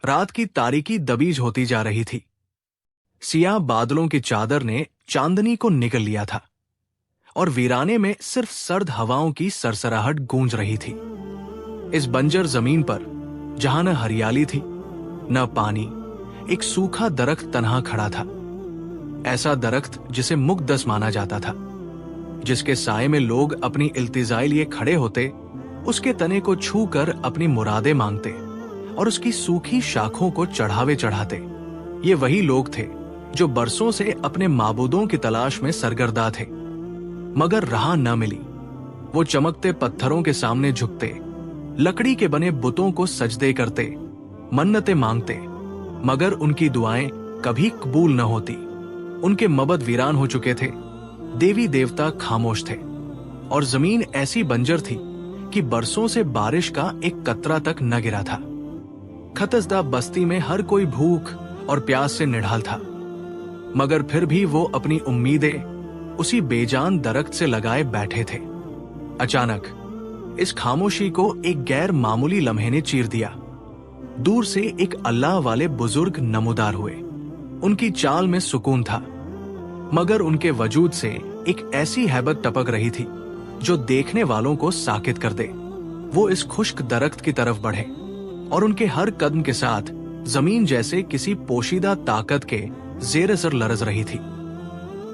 रात की तारीकी दबीज होती जा रही थी। सियाह बादलों की चादर ने चांदनी को निगल लिया था और वीराने में सिर्फ सर्द हवाओं की सरसराहट गूंज रही थी। इस बंजर जमीन पर जहां न हरियाली थी न पानी, एक सूखा दरख्त तन्हा खड़ा था। ऐसा दरख्त जिसे मुकद्दस माना जाता था, जिसके साए में लोग अपनी इल्तिजाई लिए खड़े होते, उसके तने को छू कर अपनी मुरादें मांगते और उसकी सूखी शाखों को चढ़ावे चढ़ाते। ये वही लोग थे जो बरसों से अपने माबूदों की तलाश में सरगर्दा थे, मगर राह न मिली। वो चमकते पत्थरों के सामने झुकते, लकड़ी के बने बुतों को सजदे करते, मन्नतें मांगते, मगर उनकी दुआएं कभी कबूल न होती। उनके मबद वीरान हो चुके थे, देवी देवता खामोश थे और जमीन ऐसी बंजर थी कि बरसों से बारिश का एक कतरा तक न गिरा था। खतसदा बस्ती में हर कोई भूख और प्यास से निढाल था, मगर फिर भी वो अपनी उम्मीदें उसी बेजान दरख्त से लगाए बैठे थे। अचानक इस खामोशी को एक गैर मामूली लम्हे ने चीर दिया। दूर से एक अल्लाह वाले बुजुर्ग नमूदार हुए। उनकी चाल में सुकून था, मगर उनके वजूद से एक ऐसी हैबत टपक रही थी जो देखने वालों को साकित कर दे। वो इस खुश्क दरख्त की तरफ बढ़े और उनके हर कदम के साथ जमीन जैसे किसी पोशीदा ताकत के जेर असर लरज रही थी।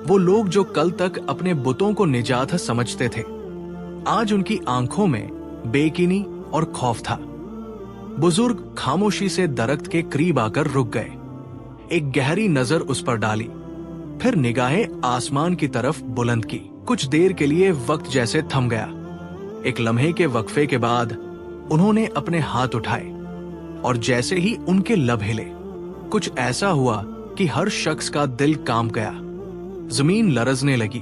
वो लोग जो कल तक अपने बुतों को निजात समझते थे, आज उनकी आंखों में बेकिनी और खौफ था। बुजुर्ग खामोशी से दरख्त के करीब आकर रुक गए, एक गहरी नजर उस पर डाली, फिर निगाहें आसमान की तरफ बुलंद की। कुछ देर के लिए वक्त जैसे थम गया। एक लम्हे के वक्फे के बाद उन्होंने अपने हाथ उठाए और जैसे ही उनके लब हिले, कुछ ऐसा हुआ कि हर शख्स का दिल कांप गया। जमीन लरजने लगी,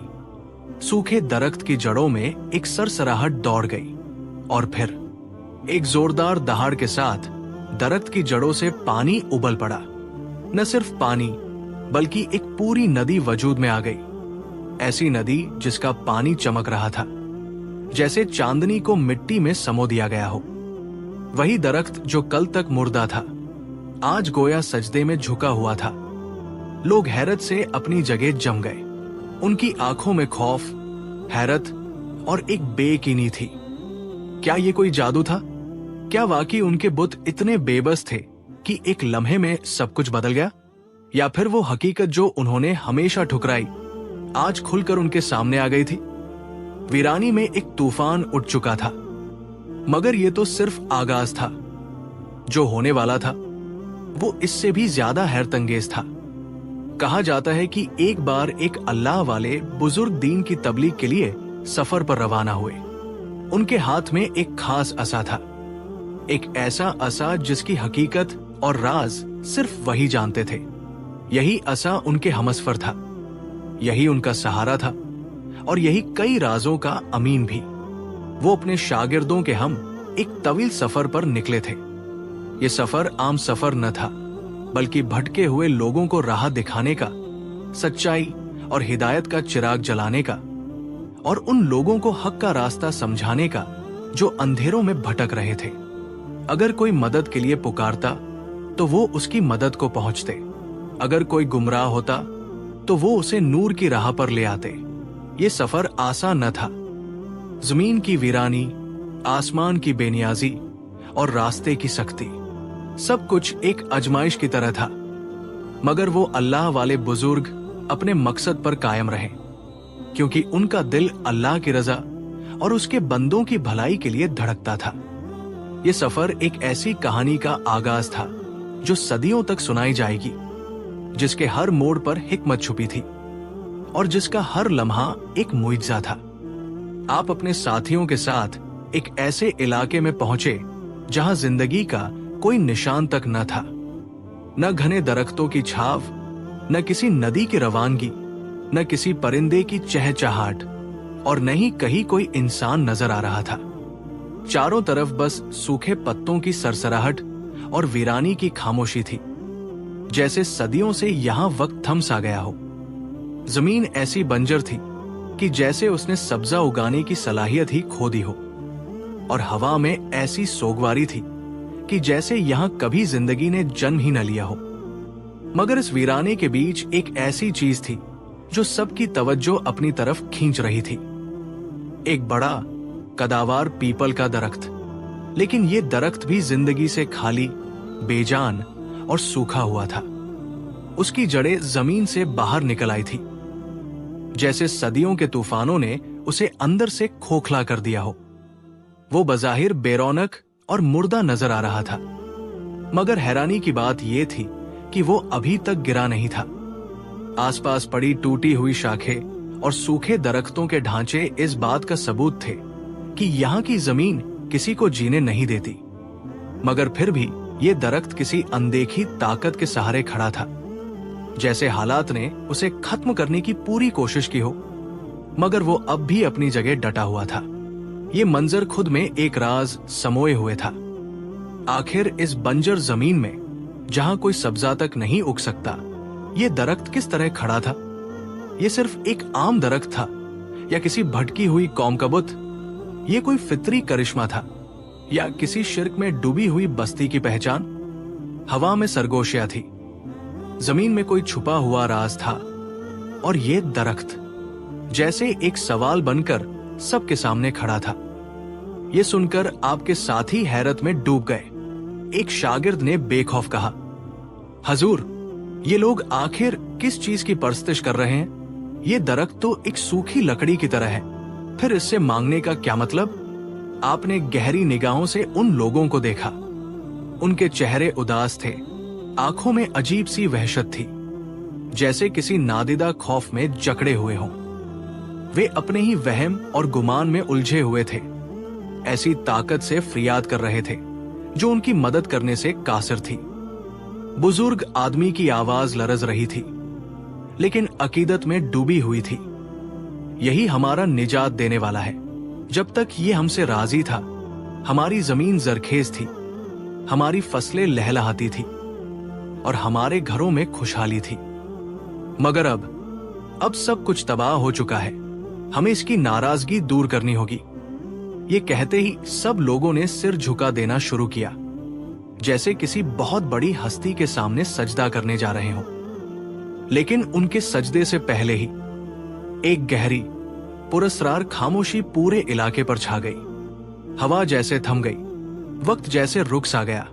सूखे दरख्त की जड़ों में एक सरसराहट दौड़ गई और फिर एक जोरदार दहाड़ के साथ दरख्त की जड़ों से पानी उबल पड़ा। न सिर्फ पानी बल्कि एक पूरी नदी वजूद में आ गई। ऐसी नदी जिसका पानी चमक रहा था, जैसे चांदनी को मिट्टी में समो दिया गया हो। वही दरख्त जो कल तक मुर्दा था, आज गोया सजदे में झुका हुआ था। लोग हैरत से अपनी जगह जम गए। उनकी आंखों में खौफ, हैरत और एक बेयकीनी थी। क्या ये कोई जादू था? क्या वाकई उनके बुत इतने बेबस थे कि एक लम्हे में सब कुछ बदल गया? या फिर वो हकीकत जो उन्होंने हमेशा ठुकराई, आज खुलकर उनके सामने आ गई थी? वीरानी में एक तूफान उठ चुका था, मगर ये तो सिर्फ आगाज था। जो होने वाला था वो इससे भी ज्यादा हैरतंगेज था। कहा जाता है कि एक बार एक अल्लाह वाले बुजुर्ग दीन की तबलीग के लिए सफर पर रवाना हुए। उनके हाथ में एक खास असा था, एक ऐसा असा जिसकी हकीकत और राज सिर्फ वही जानते थे। यही असा उनके हमसफर था, यही उनका सहारा था और यही कई राजों का अमीन भी। वो अपने शागिर्दों के हम एक तवील सफर पर निकले थे। ये सफर आम सफर न था, बल्कि भटके हुए लोगों को राह दिखाने का, सच्चाई और हिदायत का चिराग जलाने का और उन लोगों को हक का रास्ता समझाने का जो अंधेरों में भटक रहे थे। अगर कोई मदद के लिए पुकारता तो वो उसकी मदद को पहुंचते, अगर कोई गुमराह होता तो वो उसे नूर की राह पर ले आते। ये सफर आसान न था। जमीन की वीरानी, आसमान की बेनियाजी और रास्ते की सख्ती, सब कुछ एक अजमाइश की तरह था। मगर वो अल्लाह वाले बुजुर्ग अपने मकसद पर कायम रहे, क्योंकि उनका दिल अल्लाह की रजा और उसके बंदों की भलाई के लिए धड़कता था। ये सफर एक ऐसी कहानी का आगाज था जो सदियों तक सुनाई जाएगी, जिसके हर मोड़ पर हिकमत छुपी थी और जिसका हर लम्हा एक मुइज्जा था। आप अपने साथियों के साथ एक ऐसे इलाके में पहुंचे जहां जिंदगी का कोई निशान तक न था, न घने दरख्तों की छाव, न किसी नदी की रवानगी, न किसी परिंदे की चहचहाट और न ही कहीं कोई इंसान नजर आ रहा था। चारों तरफ बस सूखे पत्तों की सरसराहट और वीरानी की खामोशी थी, जैसे सदियों से यहां वक्त थम सा गया हो। जमीन ऐसी बंजर थी कि जैसे उसने सब्जा उगाने की सलाहियत ही खो दी हो, और हवा में ऐसी सोगवारी थी कि जैसे यहां कभी जिंदगी ने जन्म ही न लिया हो। मगर इस वीराने के बीच एक ऐसी चीज थी जो सबकी तवज्जो अपनी तरफ खींच रही थी। एक बड़ा कदावर पीपल का दरख्त, लेकिन ये दरख्त भी जिंदगी से खाली, बेजान और सूखा हुआ था। उसकी जड़ें जमीन से बाहर निकल आई थी, जैसे सदियों के तूफानों ने उसे अंदर से खोखला कर दिया हो। वो बज़ाहिर बेरौनक और मुर्दा नजर आ रहा था, मगर हैरानी की बात यह थी कि वो अभी तक गिरा नहीं था। आसपास पड़ी टूटी हुई शाखें और सूखे दरख्तों के ढांचे इस बात का सबूत थे कि यहाँ की जमीन किसी को जीने नहीं देती। मगर फिर भी ये दरख्त किसी अनदेखी ताकत के सहारे खड़ा था, जैसे हालात ने उसे खत्म करने की पूरी कोशिश की हो, मगर वो अब भी अपनी जगह डटा हुआ था। ये मंजर खुद में एक राज समोए हुए था। आखिर इस बंजर जमीन में, जहां कोई सब्जा तक नहीं उग सकता, ये दरख्त किस तरह खड़ा था? ये सिर्फ एक आम दरख्त था या किसी भटकी हुई कौम का बुत? ये कोई फितरी करिश्मा था या किसी शिर्क में डूबी हुई बस्ती की पहचान? हवा में सरगोशियां थी, जमीन में कोई छुपा हुआ राज था, और ये दरख्त जैसे एक सवाल बनकर सबके सामने खड़ा था। ये सुनकर आपके साथी हैरत में डूब गए। एक शागिर्द ने बेखौफ कहा, हजूर, ये लोग आखिर किस चीज की परस्तिश कर रहे हैं? ये दरख्त तो एक सूखी लकड़ी की तरह है, फिर इससे मांगने का क्या मतलब? आपने गहरी निगाहों से उन लोगों को देखा। उनके चेहरे उदास थे, आंखों में अजीब सी वहशत थी, जैसे किसी नादिदा खौफ में जकड़े हुए हों। वे अपने ही वहम और गुमान में उलझे हुए थे, ऐसी ताकत से फरियाद कर रहे थे जो उनकी मदद करने से कासिर थी। बुजुर्ग आदमी की आवाज लरज रही थी, लेकिन अकीदत में डूबी हुई थी। यही हमारा निजात देने वाला है। जब तक ये हमसे राजी था, हमारी जमीन जरखेज थी, हमारी फसलें लहलहाती थी और हमारे घरों में खुशहाली थी। मगर अब सब कुछ तबाह हो चुका है। हमें इसकी नाराजगी दूर करनी होगी। ये कहते ही सब लोगों ने सिर झुका देना शुरू किया, जैसे किसी बहुत बड़ी हस्ती के सामने सजदा करने जा रहे हों। लेकिन उनके सजदे से पहले ही एक गहरी, पुरस्रार खामोशी पूरे इलाके पर छा गई। हवा जैसे थम गई, वक्त जैसे रुक सा गया,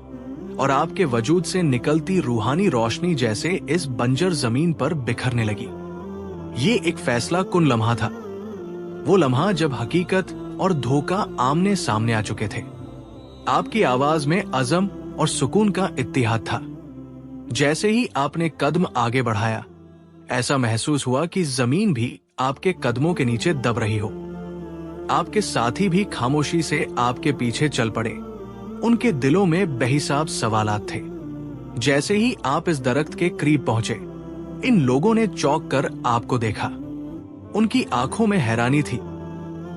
और आपके वजूद से निकलती रूहानी रोशनी जैसे इस बंजर जमीन पर बिखरने लगी। ये एक फैसला कुन लम्हा था, वो लम्हा जब हकीकत और धोखा आमने सामने आ चुके थे। आपकी आवाज में अज़म और सुकून का इत्तिहाद था। जैसे ही आपने कदम आगे बढ़ाया, ऐसा महसूस हुआ कि जमीन भी आपके कदमों के नीचे दब रही हो। आपके साथी भी खामोशी से आपके पीछे चल पड़े। उनके दिलों में बेहिसाब सवालात थे। जैसे ही आप इस दरख्त के करीब पहुंचे, इन लोगों ने चौंक कर आपको देखा। उनकी आंखों में हैरानी थी,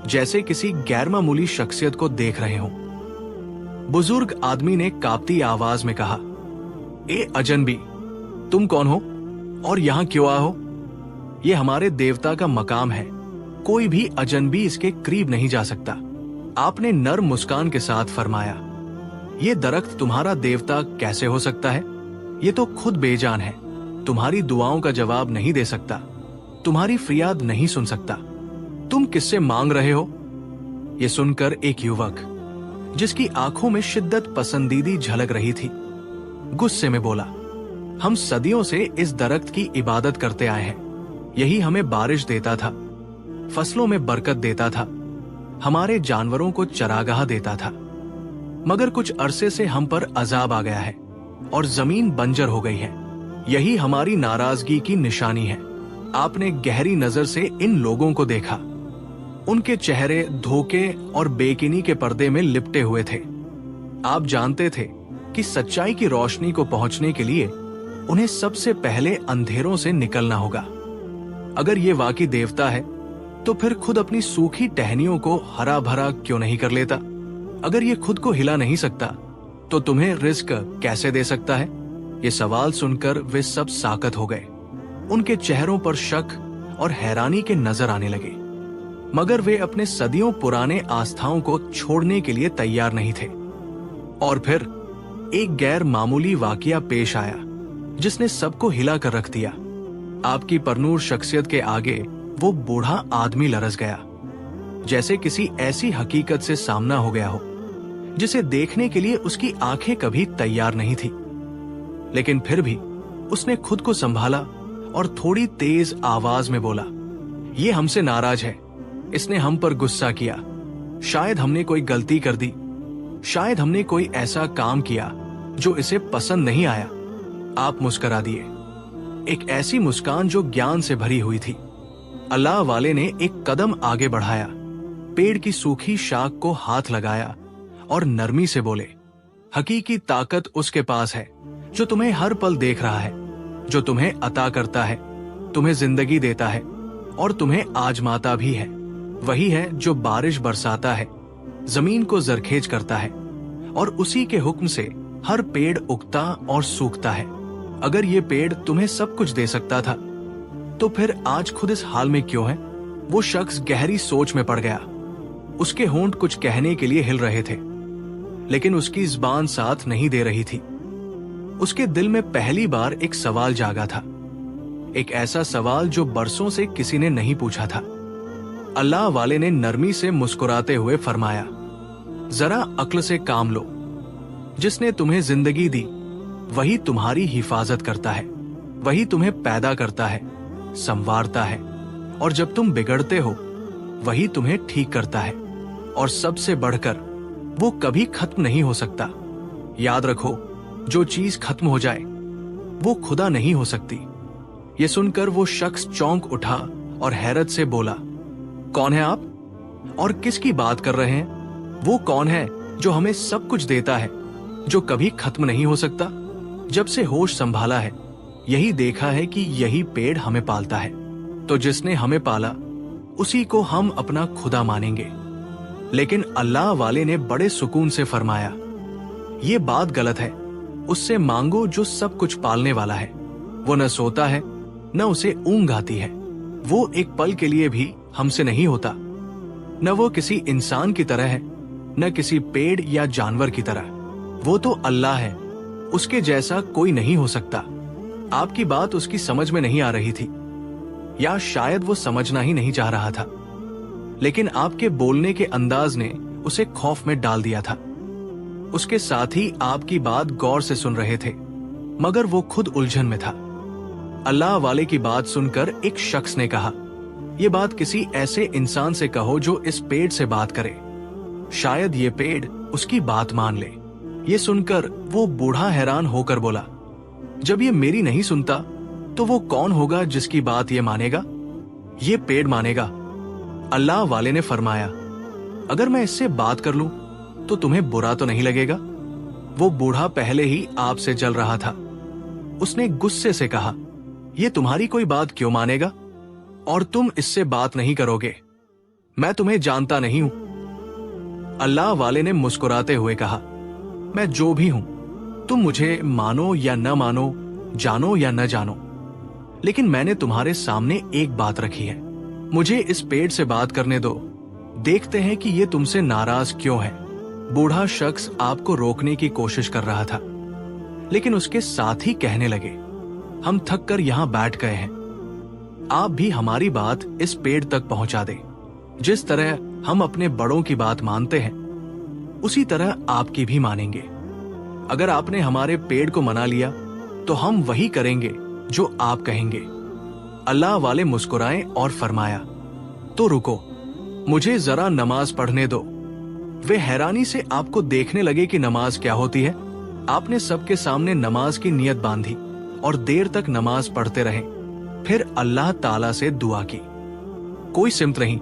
जैसे किसी गैरमामूली शख्सियत को देख रहे हों। बुजुर्ग आदमी ने कांपती आवाज में कहा, ए अजनबी, तुम कौन हो और यहां क्यों आए हो? ये हमारे देवता का मकाम है, कोई भी अजनबी इसके करीब नहीं जा सकता। आपने नर्म मुस्कान के साथ फरमाया, ये दरख्त तुम्हारा देवता कैसे हो सकता है? ये तो खुद बेजान है, तुम्हारी दुआओं का जवाब नहीं दे सकता, तुम्हारी फरियाद नहीं सुन सकता। तुम किससे मांग रहे हो? ये सुनकर एक युवक, जिसकी आंखों में शिद्दत पसंदीदी झलक रही थी, गुस्से में बोला, हम सदियों से इस दरख्त की इबादत करते आए हैं। यही हमें बारिश देता था, फसलों में बरकत देता था, हमारे जानवरों को चरागाह देता था। मगर कुछ अरसे से हम पर अजाब आ गया है और जमीन बंजर हो गई है। यही हमारी नाराजगी की निशानी है। आपने गहरी नजर से इन लोगों को देखा। उनके चेहरे धोखे और बेकिनी के पर्दे में लिपटे हुए थे। आप जानते थे कि सच्चाई की रोशनी को पहुंचने के लिए उन्हें सबसे पहले अंधेरों से निकलना होगा। अगर ये वाकई देवता है, तो फिर खुद अपनी सूखी टहनियों को हरा भरा क्यों नहीं कर लेता? अगर ये खुद को हिला नहीं सकता, तो तुम्हें रिस्क कैसे दे सकता है? ये सवाल सुनकर वे सब साकत हो गए। उनके चेहरों पर शक और हैरानी के नजर आने लगे, मगर वे अपने सदियों पुराने आस्थाओं को छोड़ने के लिए तैयार नहीं थे। और फिर एक गैर मामूली वाकया पेश आया जिसने सबको हिला कर रख दिया। आपकी परनूर शख्सियत के आगे वो बूढ़ा आदमी लरस गया, जैसे किसी ऐसी हकीकत से सामना हो गया हो जिसे देखने के लिए उसकी आंखें कभी तैयार नहीं थी। लेकिन फिर भी उसने खुद को संभाला और थोड़ी तेज आवाज में बोला, ये हमसे नाराज है, इसने हम पर गुस्सा किया। शायद हमने कोई गलती कर दी, शायद हमने कोई ऐसा काम किया जो इसे पसंद नहीं आया। आप मुस्करा दिए, एक ऐसी मुस्कान जो ज्ञान से भरी हुई थी। अल्लाह वाले ने एक कदम आगे बढ़ाया, पेड़ की सूखी शाख को हाथ लगाया और नरमी से बोले, हकीकी ताकत उसके पास है जो तुम्हें हर पल देख रहा है, जो तुम्हें अता करता है, तुम्हें जिंदगी देता है और तुम्हें आजमाता भी है। वही है जो बारिश बरसाता है, जमीन को जरखेज करता है और उसी के हुक्म से हर पेड़ उगता और सूखता है। अगर ये पेड़ तुम्हें सब कुछ दे सकता था तो फिर आज खुद इस हाल में क्यों है? वो शख्स गहरी सोच में पड़ गया। उसके होंठ कुछ कहने के लिए हिल रहे थे, लेकिन उसकी जुबान साथ नहीं दे रही थी। उसके दिल में पहली बार एक सवाल जागा था, एक ऐसा सवाल जो बरसों से किसी ने नहीं पूछा था। अल्लाह वाले ने नरमी से मुस्कुराते हुए फरमाया, जरा अक्ल से काम लो। जिसने तुम्हें जिंदगी दी वही तुम्हारी हिफाजत करता है, वही तुम्हें पैदा करता है, संवारता है, और जब तुम बिगड़ते हो वही तुम्हें ठीक करता है। और सबसे बढ़कर वो कभी खत्म नहीं हो सकता। याद रखो, जो चीज खत्म हो जाए वो खुदा नहीं हो सकती। ये सुनकर वो शख्स चौंक उठा और हैरत से बोला, कौन है आप और किसकी बात कर रहे हैं? वो कौन है जो हमें सब कुछ देता है, जो कभी खत्म नहीं हो सकता? जब से होश संभाला है यही देखा है कि यही पेड़ हमें पालता है, तो जिसने हमें पाला उसी को हम अपना खुदा मानेंगे। लेकिन अल्लाह वाले ने बड़े सुकून से फरमाया, ये बात गलत है। उससे मांगो जो सब कुछ पालने वाला है। वो न सोता है न उसे ऊंघ आती है। वो एक पल के लिए भी हमसे नहीं होता। न वो किसी इंसान की तरह है न किसी पेड़ या जानवर की तरह। वो तो अल्लाह है, उसके जैसा कोई नहीं हो सकता। आपकी बात उसकी समझ में नहीं आ रही थी, या शायद वो समझना ही नहीं चाह रहा था, लेकिन आपके बोलने के अंदाज ने उसे खौफ में डाल दिया था। उसके साथी आपकी बात गौर से सुन रहे थे, मगर वो खुद उलझन में था। अल्लाह वाले की बात सुनकर एक शख्स ने कहा, ये बात किसी ऐसे इंसान से कहो जो इस पेड़ से बात करे, शायद ये पेड़ उसकी बात मान ले। ये सुनकर वो बूढ़ा हैरान होकर बोला, जब ये मेरी नहीं सुनता तो वो कौन होगा जिसकी बात ये मानेगा? ये पेड़ मानेगा। अल्लाह वाले ने फरमाया, अगर मैं इससे बात कर लूं तो तुम्हें बुरा तो नहीं लगेगा? वो बूढ़ा पहले ही आपसे जल रहा था। उसने गुस्से से कहा, ये तुम्हारी कोई बात क्यों मानेगा और तुम इससे बात नहीं करोगे? मैं तुम्हें जानता नहीं हूं। अल्लाह वाले ने मुस्कुराते हुए कहा, मैं जो भी हूं, तुम मुझे मानो या न मानो, जानो या न जानो, लेकिन मैंने तुम्हारे सामने एक बात रखी है। मुझे इस पेड़ से बात करने दो, देखते हैं कि ये तुमसे नाराज क्यों है। बूढ़ा शख्स आपको रोकने की कोशिश कर रहा था, लेकिन उसके साथ ही कहने लगे, हम थक कर यहां बैठ गए हैं, आप भी हमारी बात इस पेड़ तक पहुंचा दे। जिस तरह हम अपने बड़ों की बात मानते हैं उसी तरह आपकी भी मानेंगे। अगर आपने हमारे पेड़ को मना लिया तो हम वही करेंगे जो आप कहेंगे। अल्लाह वाले मुस्कुराए और फरमाया, तो रुको, मुझे जरा नमाज पढ़ने दो। वे हैरानी से आपको देखने लगे कि नमाज क्या होती है। आपने सबके सामने नमाज की नियत बांधी और देर तक नमाज पढ़ते रहे। फिर अल्लाह ताला से दुआ की, कोई सिमत नहीं,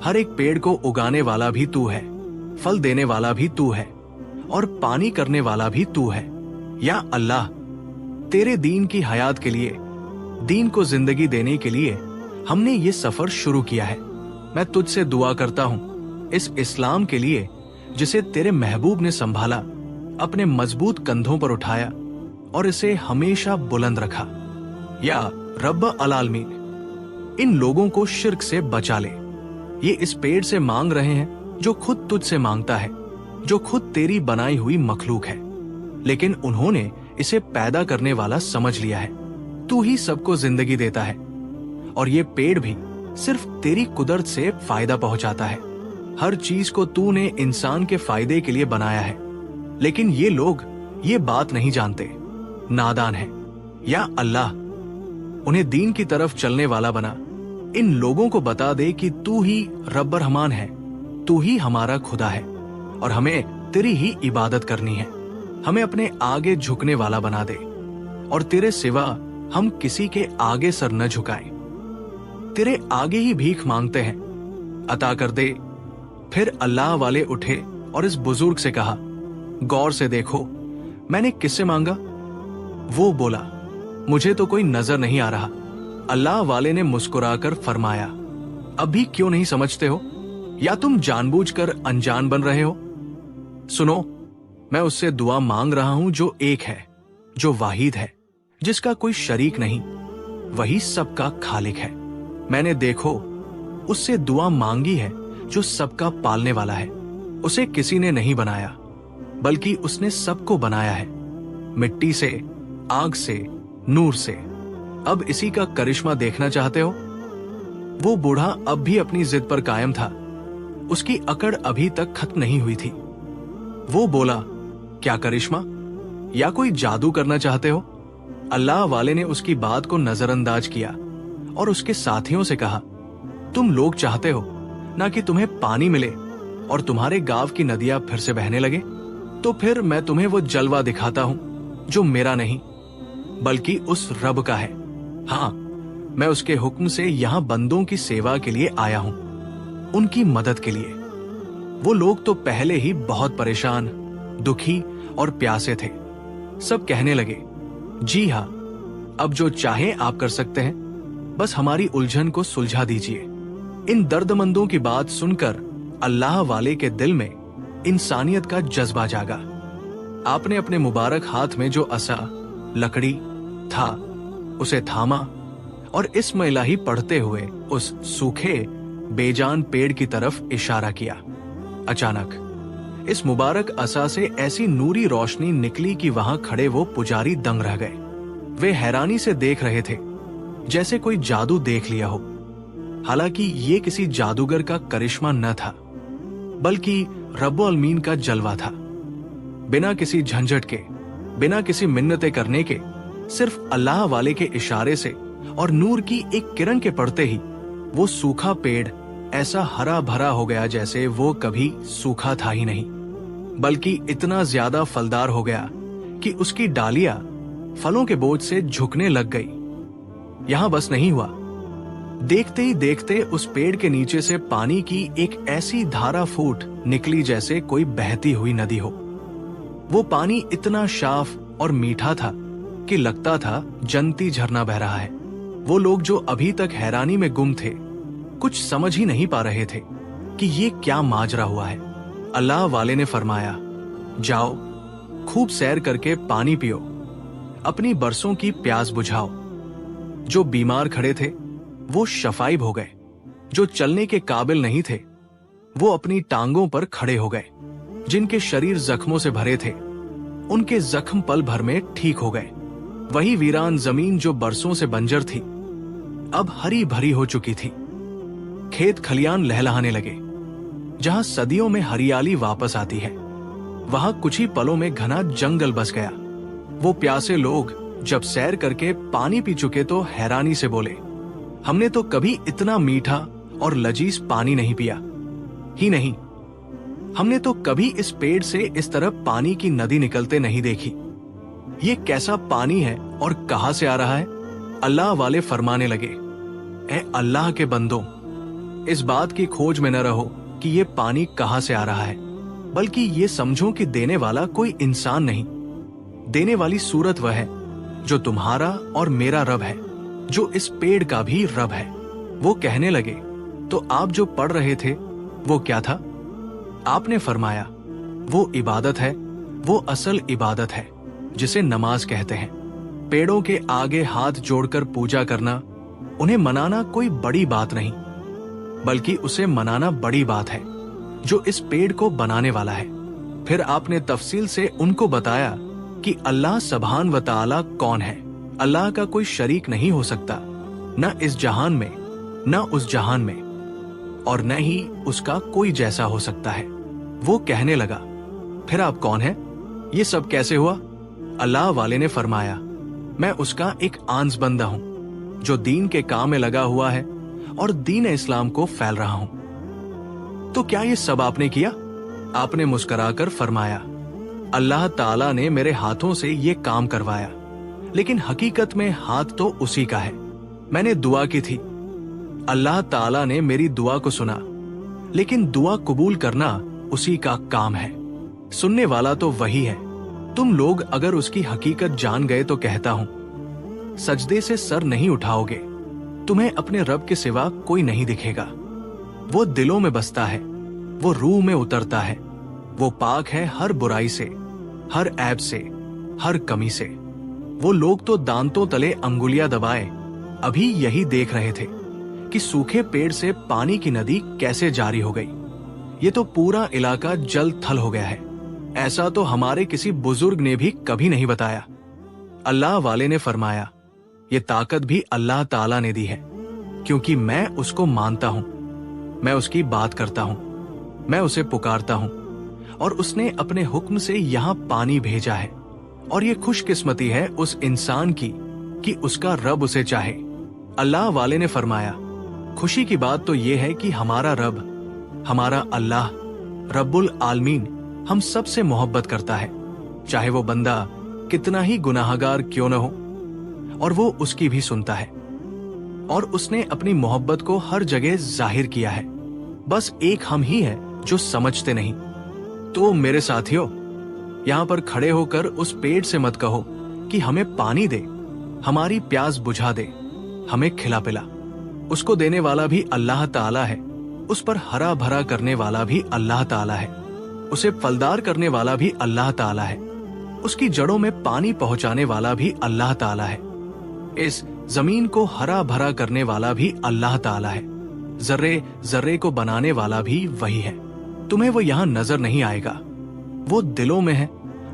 हर एक पेड़ को उगाने वाला भी तू है, फल देने वाला भी तू है और पानी करने वाला भी तू है। या अल्लाह, तेरे दीन की हयात के लिए, दीन को जिंदगी देने के लिए हमने ये सफर शुरू किया है। मैं तुझसे दुआ करता हूं इस इस्लाम के लिए जिसे तेरे महबूब ने संभाला, अपने मजबूत कंधों पर उठाया और इसे हमेशा बुलंद रखा। या रब्ब अलालमीन, इन लोगों को शिर्क से बचा ले। ये इस पेड़ से मांग रहे हैं जो खुद तुझसे मांगता है, जो खुद तेरी बनाई हुई मखलूक है। लेकिन उन्होंने इसे पैदा करने वाला समझ लिया है। तू ही सबको जिंदगी देता है और ये पेड़ भी सिर्फ तेरी कुदरत से फायदा पहुंचाता है। हर चीज को तूने इंसान के फायदे के लिए बनाया है, लेकिन ये लोग ये बात नहीं जानते, नादान है। या अल्लाह, उन्हें दीन की तरफ चलने वाला बना। इन लोगों को बता दे कि तू ही रब्बर रहमान है, तू ही हमारा खुदा है और हमें तेरी ही इबादत करनी है। हमें अपने आगे झुकने वाला बना दे और तेरे सिवा हम किसी के आगे सर न झुकाएं। तेरे आगे ही भीख मांगते हैं, अता कर दे। फिर अल्लाह वाले उठे और इस बुजुर्ग से कहा, गौर से देखो, मैंने किससे मांगा? वो बोला, मुझे तो कोई नजर नहीं आ रहा। अल्लाह वाले ने मुस्कुराकर फरमाया, अभी क्यों नहीं समझते हो? या तुम जानबूझकर अनजान बन रहे हो? सुनो, मैं उससे दुआ मांग रहा हूं जो एक है, जो वाहिद है, जिसका कोई शरीक नहीं, वही सबका खालिक है। मैंने देखो उससे दुआ मांगी है जो सबका पालने वाला है। उसे किसी ने नहीं बनाया, बल्कि उसने सबको बनाया है, मिट्टी से, आग से, नूर से। अब इसी का करिश्मा देखना चाहते हो? वो बूढ़ा अब भी अपनी जिद पर कायम था। उसकी अकड़ अभी तक खत्म नहीं हुई थी। वो बोला, क्या करिश्मा? या कोई जादू करना चाहते हो? अल्लाह वाले ने उसकी बात को नजरअंदाज किया और उसके साथियों से कहा, तुम लोग चाहते हो ना कि तुम्हें पानी मिले और तुम्हारे गांव की नदियां फिर से बहने लगे? तो फिर मैं तुम्हें वो जलवा दिखाता हूं जो मेरा नहीं बल्कि उस रब का है। हाँ, मैं उसके हुक्म से यहां बंदों की सेवा के लिए आया हूं, उनकी मदद के लिए। वो लोग तो पहले ही बहुत परेशान, दुखी और प्यासे थे। सब कहने लगे, जी हाँ, अब जो चाहे आप कर सकते हैं, बस हमारी उलझन को सुलझा दीजिए। इन दर्दमंदों की बात सुनकर अल्लाह वाले के दिल में इंसानियत का जज्बा जागा। आपने अपने मुबारक हाथ में जो असा, लकड़ी था, उसे थामा और इसमें इलाही पढ़ते हुए उस सूखे बेजान पेड़ की तरफ इशारा किया। अचानक इस मुबारक असा से ऐसी नूरी रोशनी निकली कि वहां खड़े वो पुजारी दंग रह गए। वे हैरानी से देख रहे थे, जैसे कोई जादू देख लिया हो। हालांकि ये किसी जादूगर का करिश्मा न था, बल्कि रब्बुल आलमीन का जलवा था। बिना किसी झंझट के, बिना किसी मिन्नतें करने के, सिर्फ अल्लाह वाले के इशारे से और नूर की एक किरण के पड़ते ही वो सूखा पेड़ ऐसा हरा भरा हो गया जैसे वो कभी सूखा था ही नहीं, बल्कि इतना ज्यादा फलदार हो गया कि उसकी डालियां फलों के बोझ से झुकने लग गई। यहां बस नहीं हुआ, देखते ही देखते उस पेड़ के नीचे से पानी की एक ऐसी धारा फूट निकली जैसे कोई बहती हुई नदी हो। वो पानी इतना साफ और मीठा था कि लगता था जनती झरना बह रहा है। वो लोग जो अभी तक हैरानी में गुम थे, कुछ समझ ही नहीं पा रहे थे कि ये क्या माजरा हुआ है। अल्लाह वाले ने फरमाया, जाओ, खूब सैर करके पानी पियो, अपनी बरसों की प्यास बुझाओ। जो बीमार खड़े थे वो शफाइब हो गए, जो चलने के काबिल नहीं थे वो अपनी टांगों पर खड़े हो गए, जिनके शरीर जख्मों से भरे थे उनके जख्म पल भर में ठीक हो गए। वही वीरान जमीन जो बरसों से बंजर थी अब हरी भरी हो चुकी थी। खेत खलियान लहलहाने लगे। जहां सदियों में हरियाली वापस आती है, वहां कुछ ही पलों में घना जंगल बस गया। वो प्यासे लोग जब सैर करके पानी पी चुके तो हैरानी से बोले, हमने तो कभी इतना मीठा और लजीज पानी नहीं पिया ही नहीं, हमने तो कभी इस पेड़ से इस तरह पानी की नदी निकलते नहीं देखी। ये कैसा पानी है और कहां से आ रहा है? अल्लाह वाले फरमाने लगे, ए अल्लाह के बंदों, इस बात की खोज में न रहो कि ये पानी कहां से आ रहा है, बल्कि ये समझो कि देने वाला कोई इंसान नहीं, देने वाली सूरत वह है जो तुम्हारा और मेरा रब है, जो इस पेड़ का भी रब है। वो कहने लगे, तो आप जो पढ़ रहे थे वो क्या था? आपने फरमाया, वो इबादत है, वो असल इबादत है जिसे नमाज कहते हैं। पेड़ों के आगे हाथ जोड़कर पूजा करना, उन्हें मनाना कोई बड़ी बात नहीं, बल्कि उसे मनाना बड़ी बात है जो इस पेड़ को बनाने वाला है। फिर आपने तफसील से उनको बताया कि अल्लाह सुब्हान व तआला कौन है। अल्लाह का कोई शरीक नहीं हो सकता, न इस जहान में न उस जहान में, और न ही उसका कोई जैसा हो सकता है। वो कहने लगा, फिर आप कौन हैं? ये सब कैसे हुआ? अल्लाह वाले ने फरमाया, मैं उसका एक आंस बंदा हूं जो दीन के काम में लगा हुआ है और दीन इस्लाम को फैल रहा हूं। तो क्या ये सब आपने किया? आपने मुस्कुराकर फरमाया, अल्लाह ताला ने मेरे हाथों से ये काम करवाया, लेकिन हकीकत में हाथ तो उसी का है। मैंने दुआ की थी, अल्लाह ताला ने मेरी दुआ को सुना, लेकिन दुआ कबूल करना उसी का काम है। सुनने वाला तो वही है। तुम लोग अगर उसकी हकीकत जान गए तो कहता हूं, सजदे से सर नहीं उठाओगे, तुम्हें अपने रब के सिवा कोई नहीं दिखेगा। वो दिलों में बसता है, वो रूह में उतरता है, वो पाक है हर बुराई से, हर ऐब से, हर कमी से। वो लोग तो दांतों तले अंगुलियां दबाए अभी यही देख रहे थे कि सूखे पेड़ से पानी की नदी कैसे जारी हो गई। ये तो पूरा इलाका जल थल हो गया है। ऐसा तो हमारे किसी बुजुर्ग ने भी कभी नहीं बताया। अल्लाह वाले ने फरमाया, ये ताकत भी अल्लाह ताला ने दी है, क्योंकि मैं उसको मानता हूं, मैं उसकी बात करता हूं, मैं उसे पुकारता हूं, और उसने अपने हुक्म से यहां पानी भेजा है। और ये खुशकिस्मती है उस इंसान की कि उसका रब उसे चाहे। अल्लाह वाले ने फरमाया, खुशी की बात तो ये है कि हमारा रब, हमारा अल्लाह रब्बुल आलमीन हम सब से मोहब्बत करता है, चाहे वो बंदा कितना ही गुनाहगार क्यों न हो, और वो उसकी भी सुनता है। और उसने अपनी मोहब्बत को हर जगह जाहिर किया है। बस एक हम ही है जो समझते नहीं। तो मेरे साथियों, यहाँ पर खड़े होकर उस पेड़ से मत कहो कि हमें पानी दे, हमारी प्यास बुझा दे, हमें खिला पिला। उसको देने वाला भी अल्लाह ताला है, उस पर हरा भरा करने वाला भी अल्लाह ताला है, उसे फलदार करने वाला भी अल्लाह ताला है, उसकी जड़ों में पानी पहुंचाने वाला भी अल्लाह ताला है, इस जमीन को हरा भरा करने वाला भी अल्लाह ताला है, जर्रे जर्रे को बनाने वाला भी वही है। तुम्हें वो यहाँ नजर नहीं आएगा, वो दिलों में है,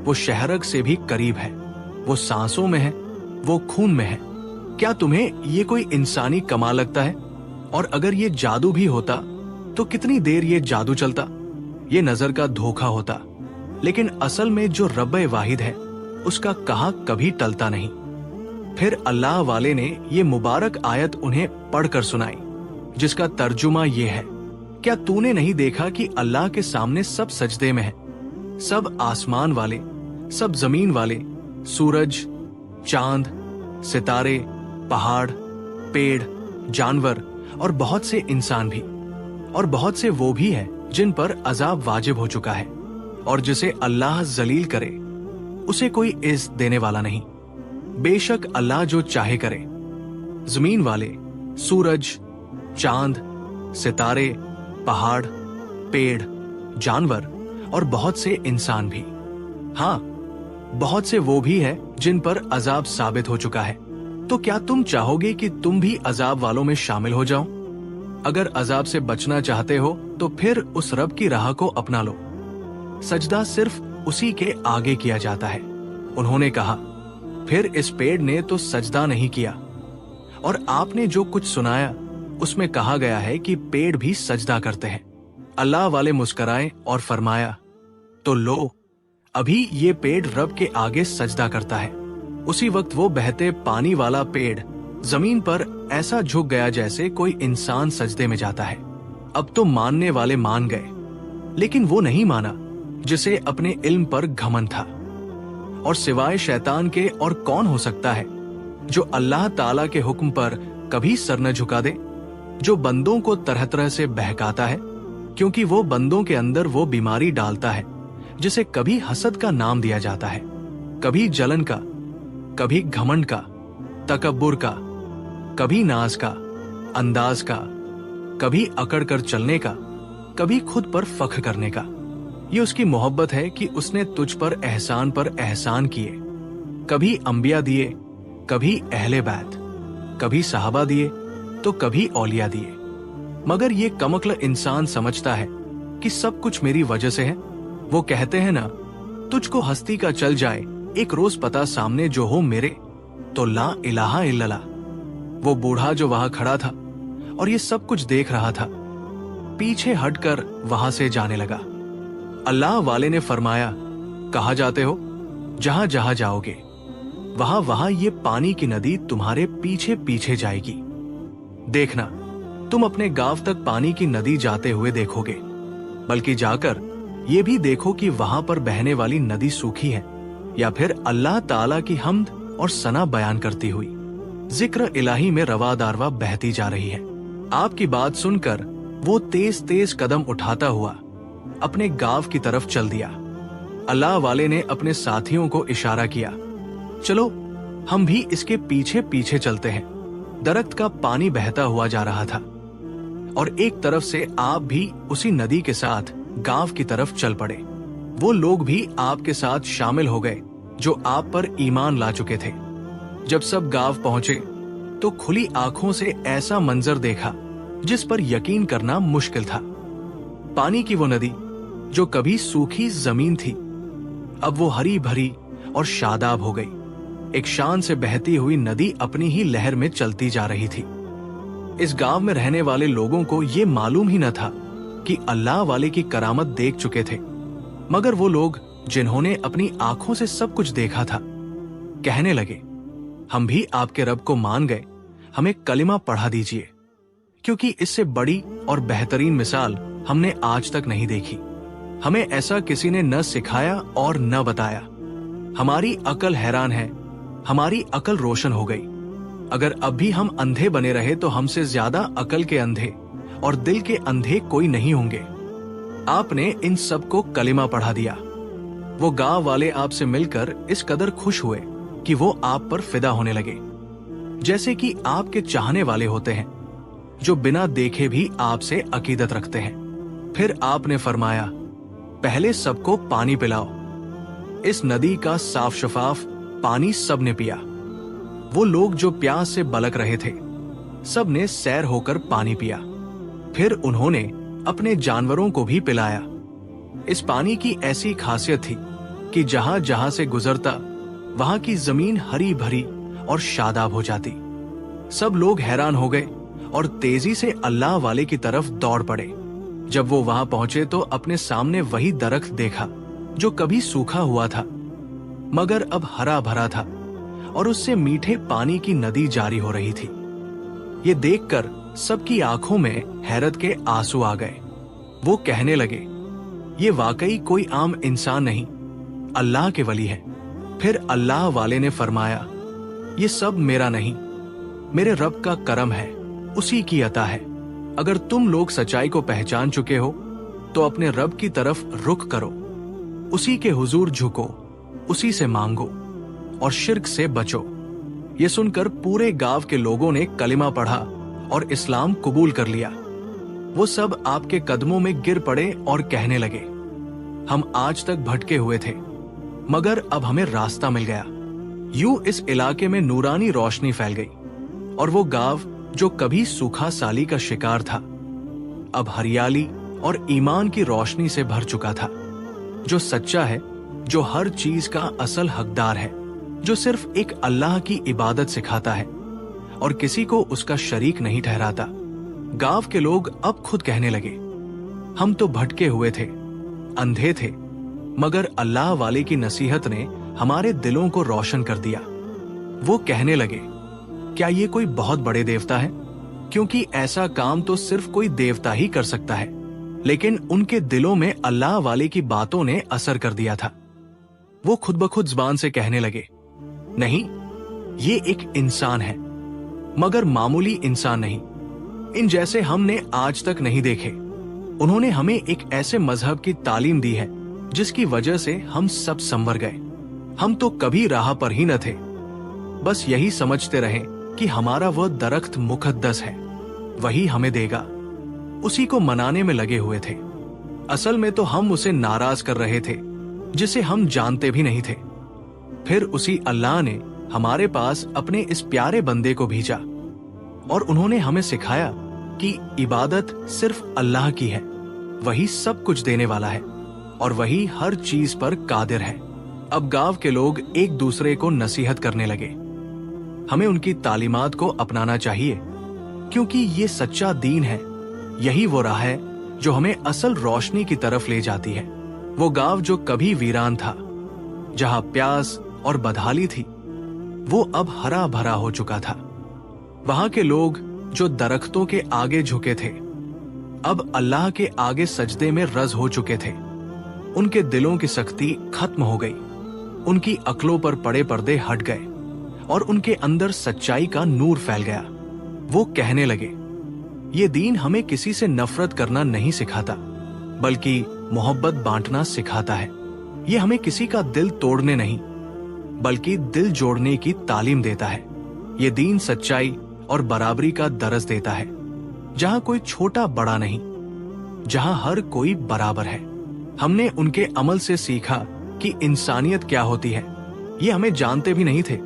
वो शहरक से भी करीब है, वो सांसों में है, वो खून में है। क्या तुम्हें ये कोई इंसानी कमाल लगता है? और अगर ये जादू भी होता तो कितनी देर ये जादू चलता? ये नजर का धोखा होता। लेकिन असल में जो रब्बे वाहिद है उसका कहा कभी टलता नहीं। फिर अल्लाह वाले ने ये मुबारक आयत उन्हें पढ़कर सुनाई, जिसका तर्जुमा ये है, क्या तूने नहीं देखा कि अल्लाह के सामने सब सजदे में है, सब आसमान वाले, सब जमीन वाले, सूरज, चांद, सितारे, पहाड़, पेड़, जानवर और बहुत से इंसान भी, और बहुत से वो भी है जिन पर अजाब वाजिब हो चुका है, और जिसे अल्लाह जलील करे उसे कोई इज्जत देने वाला नहीं। बेशक अल्लाह जो चाहे करे। जमीन वाले, सूरज, चांद, सितारे, पहाड़, पेड़, जानवर और बहुत से इंसान भी, हाँ बहुत से वो भी है जिन पर अजाब साबित हो चुका है। तो क्या तुम चाहोगे कि तुम भी अजाब वालों में शामिल हो जाओ? अगर अजाब से बचना चाहते हो तो फिर उस रब की राह को अपना लो। सजदा सिर्फ उसी के आगे किया जाता है। उन्होंने कहा, फिर इस पेड़ ने तो सजदा नहीं किया। और आपने जो कुछ सुनाया उसमें कहा गया है कि पेड़ भी सजदा करते हैं। अल्लाह वाले मुस्कुराए और फरमाया, तो लो, अभी ये पेड़ रब के आगे सजदा करता है। उसी वक्त वो बहते पानी वाला पेड़ जमीन पर ऐसा झुक गया जैसे कोई इंसान सजदे में जाता है। अब तो मानने वाले मान गए, लेकिन वो नहीं माना जिसे अपने इल्म पर घमंड था। और सिवाय शैतान के और कौन हो सकता है जो अल्लाह ताला के हुक्म पर कभी सर न झुका दे, जो बंदों को तरह तरह से बहकाता है, क्योंकि वो बंदों के अंदर वो बीमारी डालता है जिसे कभी हसद का नाम दिया जाता है, कभी जलन का, कभी घमंड का, तकब्बुर का, कभी नाज का, अंदाज का, कभी अकड़ कर चलने का, कभी खुद पर फख्र करने का। ये उसकी मोहब्बत है कि उसने तुझ पर एहसान किए। कभी अंबिया दिए, कभी अहले बैत, कभी सहाबा दिए तो कभी औलिया दिए। मगर ये कमक्ल इंसान समझता है कि सब कुछ मेरी वजह से है। वो कहते हैं ना, तुझको हस्ती का चल जाए एक रोज पता सामने जो हो मेरे, तो ला इलाहा इल्लल्लाह। वो बूढ़ा जो वहां खड़ा था और ये सब कुछ देख रहा था, पीछे हटकर वहां से जाने लगा। अल्लाह वाले ने फरमाया, कहाँ जाते हो? जहां जहां जाओगे वहां वहां ये पानी की नदी तुम्हारे पीछे पीछे जाएगी। देखना, तुम अपने गांव तक पानी की नदी जाते हुए देखोगे, बल्कि जाकर ये भी देखो कि वहां पर बहने वाली नदी सूखी है या फिर अल्लाह ताला की हम्द और सना बयान करती हुई जिक्र इलाही में रवा दारवा बहती जा रही है। आपकी बात सुनकर वो तेज तेज कदम उठाता हुआ अपने गांव की तरफ चल दिया। अल्लाह वाले ने अपने साथियों को इशारा किया, चलो हम भी इसके पीछे पीछे चलते हैं। दरख्त का पानी बहता हुआ जा रहा था और एक तरफ से आप भी उसी नदी के साथ गांव की तरफ चल पड़े। वो लोग भी आपके साथ शामिल हो गए जो आप पर ईमान ला चुके थे। जब सब गांव पहुंचे तो खुली आंखों से ऐसा मंजर देखा जिस पर यकीन करना मुश्किल था। पानी की वो नदी जो कभी सूखी जमीन थी, अब वो हरी भरी और शादाब हो गई। एक शान से बहती हुई नदी अपनी ही लहर में चलती जा रही थी। इस गांव में रहने वाले लोगों को ये मालूम ही न था कि अल्लाह वाले की करामत देख चुके थे, मगर वो लोग जिन्होंने अपनी आंखों से सब कुछ देखा था कहने लगे, हम भी आपके रब को मान गए, हमें कलिमा पढ़ा दीजिए, क्योंकि इससे बड़ी और बेहतरीन मिसाल हमने आज तक नहीं देखी। हमें ऐसा किसी ने न सिखाया और न बताया। हमारी अकल हैरान है, हमारी अकल रोशन हो गई। अगर अब भी हम अंधे बने रहे तो हमसे ज्यादा अकल के अंधे और दिल के अंधे कोई नहीं होंगे। आपने इन सबको कलिमा पढ़ा दिया। वो गांव वाले आपसे मिलकर इस कदर खुश हुए कि वो आप पर फिदा होने लगे, जैसे कि आपके चाहने वाले होते हैं जो बिना देखे भी आपसे अकीदत रखते हैं। फिर आपने फरमाया, पहले सबको पानी पिलाओ। इस नदी का साफ शफाफ पानी सबने पिया। वो लोग जो प्यास से बलक रहे थे, सबने सैर होकर पानी पिया। फिर उन्होंने अपने जानवरों को भी पिलाया। इस पानी की ऐसी खासियत थी कि जहां जहां से गुजरता वहां की जमीन हरी भरी और शादाब हो जाती। सब लोग हैरान हो गए और तेजी से अल्लाह वाले की तरफ दौड़ पड़े। जब वो वहां पहुंचे तो अपने सामने वही दरख्त देखा जो कभी सूखा हुआ था, मगर अब हरा भरा था और उससे मीठे पानी की नदी जारी हो रही थी। ये देखकर सबकी आंखों में हैरत के आंसू आ गए। वो कहने लगे, ये वाकई कोई आम इंसान नहीं, अल्लाह के वली है। फिर अल्लाह वाले ने फरमाया, ये सब मेरा नहीं, मेरे रब का करम है, उसी की अता है। अगर तुम लोग सच्चाई को पहचान चुके हो तो अपने रब की तरफ रुख करो, उसी के हुजूर झुको, उसी से मांगो और शिर्क से बचो। ये सुनकर पूरे गांव के लोगों ने कलिमा पढ़ा और इस्लाम कबूल कर लिया। वो सब आपके कदमों में गिर पड़े और कहने लगे, हम आज तक भटके हुए थे, मगर अब हमें रास्ता मिल गया। यूं इस इलाके में नूरानी रोशनी फैल गई और वो गांव जो कभी सूखा साली का शिकार था, अब हरियाली और ईमान की रोशनी से भर चुका था। जो सच्चा है, जो हर चीज का असल हकदार है, जो सिर्फ एक अल्लाह की इबादत सिखाता है और किसी को उसका शरीक नहीं ठहराता। गांव के लोग अब खुद कहने लगे, हम तो भटके हुए थे, अंधे थे, मगर अल्लाह वाले की नसीहत ने हमारे दिलों को रोशन कर दिया। वो कहने लगे, क्या ये कोई बहुत बड़े देवता है? क्योंकि ऐसा काम तो सिर्फ कोई देवता ही कर सकता है। लेकिन उनके दिलों में अल्लाह वाले की बातों ने असर कर दिया था। वो खुद ब खुद जुबान से कहने लगे, नहीं, ये एक इंसान है, मगर मामूली इंसान नहीं। इन जैसे हमने आज तक नहीं देखे। उन्होंने हमें एक ऐसे मजहब की तालीम दी है जिसकी वजह से हम सब संवर गए। हम तो कभी राह पर ही न थे, बस यही समझते रहे कि हमारा वह दरख्त मुकद्दस है, वही हमें देगा। उसी को मनाने में लगे हुए थे। असल में तो हम उसे नाराज कर रहे थे जिसे हम जानते भी नहीं थे। फिर उसी अल्लाह ने हमारे पास अपने इस प्यारे बंदे को भेजा और उन्होंने हमें सिखाया कि इबादत सिर्फ अल्लाह की है। वही सब कुछ देने वाला है और वही हर चीज पर कादिर है। अब गांव के लोग एक दूसरे को नसीहत करने लगे। हमें उनकी तालीमात को अपनाना चाहिए, क्योंकि ये सच्चा दीन है। यही वो राह है जो हमें असल रोशनी की तरफ ले जाती है। वो गांव जो कभी वीरान था, जहां प्यास और बदहाली थी, वो अब हरा भरा हो चुका था। वहां के लोग जो दरख्तों के आगे झुके थे, अब अल्लाह के आगे सजदे में रज हो चुके थे। उनके दिलों की सख्ती खत्म हो गई, उनकी अक्लों पर पड़े पर्दे हट गए और उनके अंदर सच्चाई का नूर फैल गया। वो कहने लगे, ये दीन हमें किसी से नफरत करना नहीं सिखाता, बल्कि मोहब्बत बांटना सिखाता है। ये हमें किसी का दिल तोड़ने नहीं, बल्कि दिल जोड़ने की तालीम देता है। ये दीन सच्चाई और बराबरी का दरस देता है, जहां कोई छोटा बड़ा नहीं, जहां हर कोई बराबर है। हमने उनके अमल से सीखा कि इंसानियत क्या होती है। ये हमें जानते भी नहीं थे,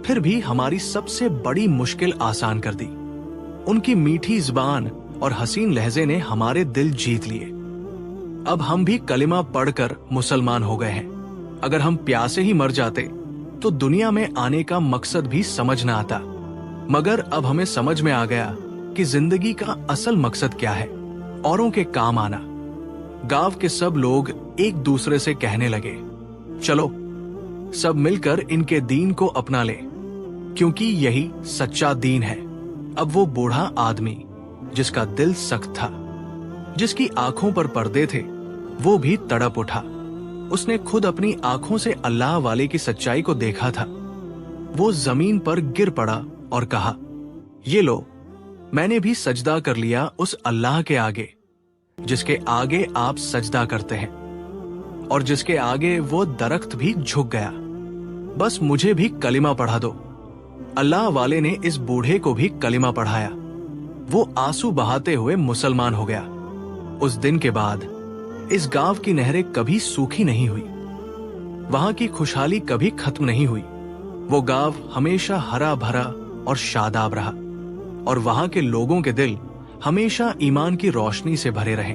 फिर भी हमारी सबसे बड़ी मुश्किल आसान कर दी। उनकी मीठी जुबान और हसीन लहजे ने हमारे दिल जीत लिए। अब हम भी कलिमा पढ़कर मुसलमान हो गए हैं। अगर हम प्यासे ही मर जाते तो दुनिया में आने का मकसद भी समझ न आता, मगर अब हमें समझ में आ गया कि जिंदगी का असल मकसद क्या है, औरों के काम आना। गांव के सब लोग एक दूसरे से कहने लगे, चलो सब मिलकर इनके दीन को अपना ले, क्योंकि यही सच्चा दीन है। अब वो बूढ़ा आदमी जिसका दिल सख्त था, जिसकी आंखों पर पर्दे थे, वो भी तड़प उठा। उसने खुद अपनी आंखों से अल्लाह वाले की सच्चाई को देखा था। वो जमीन पर गिर पड़ा और कहा, ये लो, मैंने भी सजदा कर लिया उस अल्लाह के आगे जिसके आगे आप सजदा करते हैं, और जिसके आगे वो दरख्त भी झुक गया। बस मुझे भी कलिमा पढ़ा दो। अल्लाह वाले ने इस बूढ़े को भी कलिमा पढ़ाया। वो आंसू बहाते हुए मुसलमान हो गया। उस दिन के बाद इस गांव की नहरें कभी सूखी नहीं हुई, वहां की खुशहाली कभी खत्म नहीं हुई। वो गांव हमेशा हरा भरा और शादाब रहा, और वहां के लोगों के दिल हमेशा ईमान की रोशनी से भरे रहे।